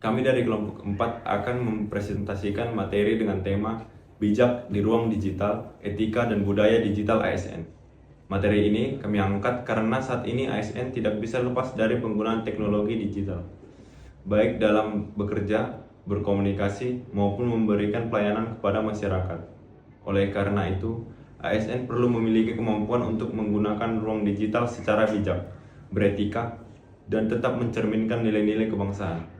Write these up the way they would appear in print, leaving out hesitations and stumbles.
Kami dari kelompok 4 akan mempresentasikan materi dengan tema Bijak di Ruang Digital, Etika dan Budaya Digital ASN. Materi ini kami angkat karena saat ini ASN tidak bisa lepas dari penggunaan teknologi digital, baik dalam bekerja, berkomunikasi, maupun memberikan pelayanan kepada masyarakat. Oleh karena itu, ASN perlu memiliki kemampuan untuk menggunakan ruang digital secara bijak, beretika, dan tetap mencerminkan nilai-nilai kebangsaan.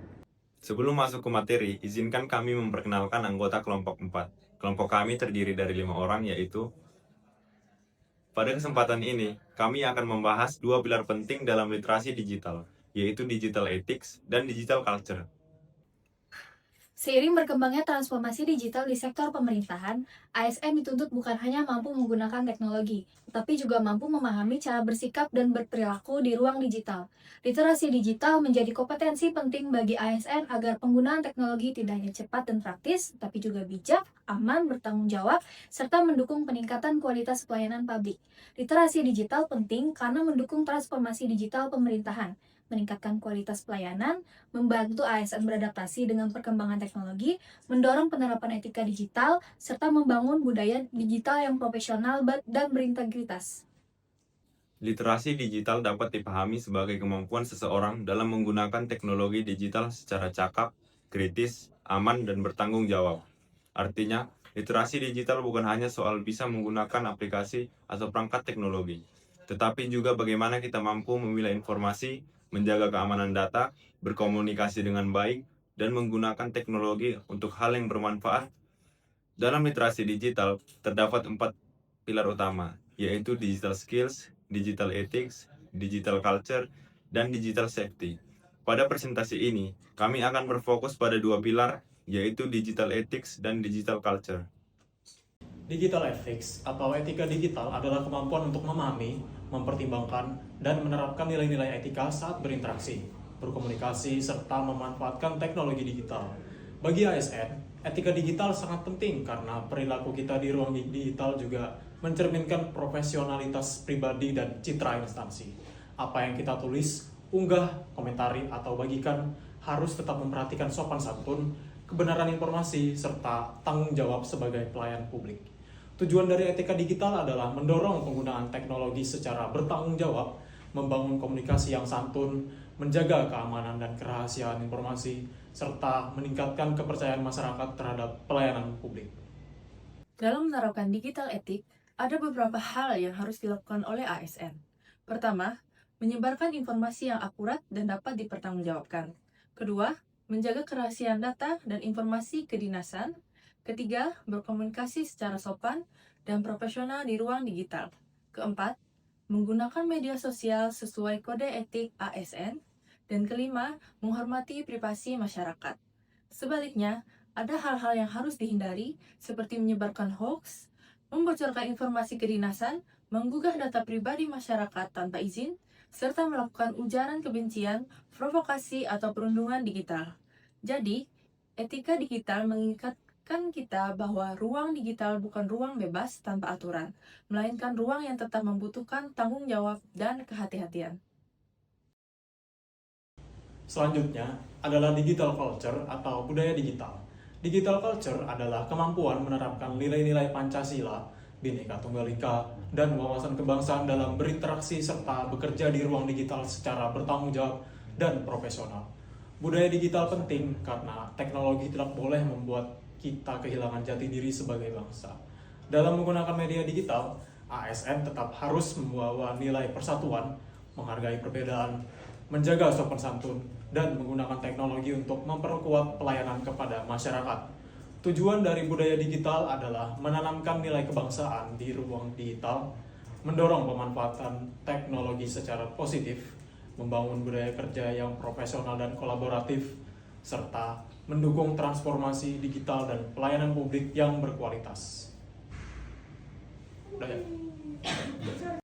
Sebelum masuk ke materi, izinkan kami memperkenalkan anggota kelompok 4. Kelompok kami terdiri dari 5 orang, yaitu pada kesempatan ini, kami akan membahas dua pilar penting dalam literasi digital, yaitu digital ethics dan digital culture. Seiring berkembangnya transformasi digital di sektor pemerintahan, ASN dituntut bukan hanya mampu menggunakan teknologi, tetapi juga mampu memahami cara bersikap dan berperilaku di ruang digital. Literasi digital menjadi kompetensi penting bagi ASN agar penggunaan teknologi tidak hanya cepat dan praktis, tapi juga bijak, aman, bertanggung jawab, serta mendukung peningkatan kualitas pelayanan publik. Literasi digital penting karena mendukung transformasi digital pemerintahan, meningkatkan kualitas pelayanan, membantu ASN beradaptasi dengan perkembangan teknologi, mendorong penerapan etika digital, serta membangun budaya digital yang profesional dan berintegritas. Literasi digital dapat dipahami sebagai kemampuan seseorang dalam menggunakan teknologi digital secara cakap, kritis, aman, dan bertanggung jawab. Artinya, literasi digital bukan hanya soal bisa menggunakan aplikasi atau perangkat teknologi, tetapi juga bagaimana kita mampu memilah informasi, menjaga keamanan data, berkomunikasi dengan baik, dan menggunakan teknologi untuk hal yang bermanfaat. Dalam literasi digital, terdapat 4 pilar utama, yaitu digital skills, digital ethics, digital culture, dan digital safety. Pada presentasi ini, kami akan berfokus pada dua pilar, yaitu digital ethics dan digital culture. Digital ethics atau etika digital adalah kemampuan untuk memahami, mempertimbangkan, dan menerapkan nilai-nilai etika saat berinteraksi, berkomunikasi, serta memanfaatkan teknologi digital. Bagi ASN, etika digital sangat penting karena perilaku kita di ruang digital juga mencerminkan profesionalitas pribadi dan citra instansi. Apa yang kita tulis, unggah, komentari, atau bagikan harus tetap memperhatikan sopan santun, kebenaran informasi, serta tanggung jawab sebagai pelayan publik. Tujuan dari etika digital adalah mendorong penggunaan teknologi secara bertanggung jawab, membangun komunikasi yang santun, menjaga keamanan dan kerahasiaan informasi, serta meningkatkan kepercayaan masyarakat terhadap pelayanan publik. Dalam menerapkan digital etik, ada beberapa hal yang harus dilakukan oleh ASN. Pertama, menyebarkan informasi yang akurat dan dapat dipertanggungjawabkan. Kedua, menjaga kerahasiaan data dan informasi kedinasan. Ketiga, berkomunikasi secara sopan dan profesional di ruang digital. Keempat, menggunakan media sosial sesuai kode etik ASN. Dan kelima, menghormati privasi masyarakat. Sebaliknya, ada hal-hal yang harus dihindari, seperti menyebarkan hoax, membocorkan informasi kedinasan, menggugah data pribadi masyarakat tanpa izin, serta melakukan ujaran kebencian, provokasi, atau perundungan digital. Jadi, etika digital mengingatkan kita bahwa ruang digital bukan ruang bebas tanpa aturan, melainkan ruang yang tetap membutuhkan tanggung jawab dan kehati-hatian. Selanjutnya adalah digital culture atau budaya digital. Digital culture adalah kemampuan menerapkan nilai-nilai Pancasila, Bhinneka Tunggal Ika, dan wawasan kebangsaan dalam berinteraksi serta bekerja di ruang digital secara bertanggung jawab dan profesional. Budaya digital penting karena teknologi tidak boleh membuat kita kehilangan jati diri sebagai bangsa. Dalam menggunakan media digital, ASN tetap harus membawa nilai persatuan, menghargai perbedaan, menjaga sopan santun, dan menggunakan teknologi untuk memperkuat pelayanan kepada masyarakat. Tujuan dari budaya digital adalah menanamkan nilai kebangsaan di ruang digital, mendorong pemanfaatan teknologi secara positif, membangun budaya kerja yang profesional dan kolaboratif, serta mendukung transformasi digital dan pelayanan publik yang berkualitas. Udah ya?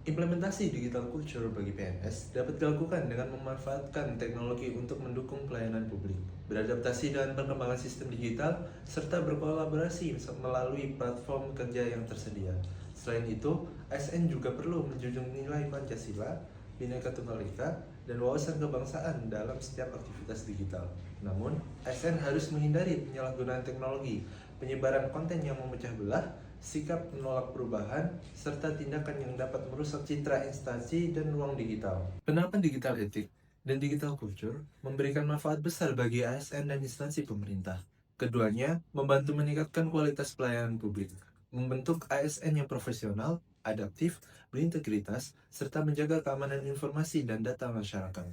Implementasi digital culture bagi PNS dapat dilakukan dengan memanfaatkan teknologi untuk mendukung pelayanan publik, beradaptasi dengan perkembangan sistem digital, serta berkolaborasi melalui platform kerja yang tersedia. Selain itu, ASN juga perlu menjunjung nilai Pancasila, Bhinneka Tunggal Ika, dan wawasan kebangsaan dalam setiap aktivitas digital. Namun, ASN harus menghindari penyalahgunaan teknologi, penyebaran konten yang memecah belah, sikap menolak perubahan, serta tindakan yang dapat merusak citra instansi dan ruang digital. Penerapan digital etik dan digital culture memberikan manfaat besar bagi ASN dan instansi pemerintah. Keduanya membantu meningkatkan kualitas pelayanan publik, membentuk ASN yang profesional, adaptif, berintegritas, serta menjaga keamanan informasi dan data masyarakat.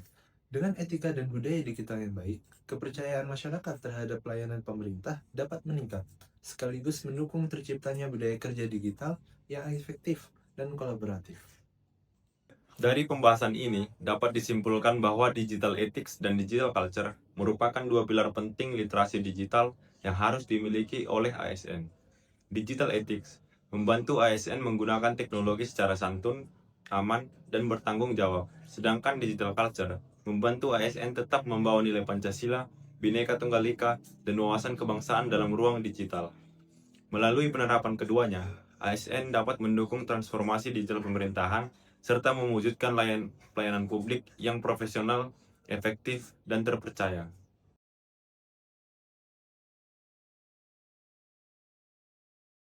Dengan etika dan budaya digital yang baik, kepercayaan masyarakat terhadap pelayanan pemerintah dapat meningkat, sekaligus mendukung terciptanya budaya kerja digital yang efektif dan kolaboratif. Dari pembahasan ini, dapat disimpulkan bahwa digital ethics dan digital culture merupakan dua pilar penting literasi digital yang harus dimiliki oleh ASN. Digital ethics membantu ASN menggunakan teknologi secara santun, aman, dan bertanggung jawab. Sedangkan digital culture membantu ASN tetap membawa nilai Pancasila, Bhinneka Tunggal Ika, dan wawasan kebangsaan dalam ruang digital. Melalui penerapan keduanya, ASN dapat mendukung transformasi digital pemerintahan serta mewujudkan pelayanan publik yang profesional, efektif, dan terpercaya.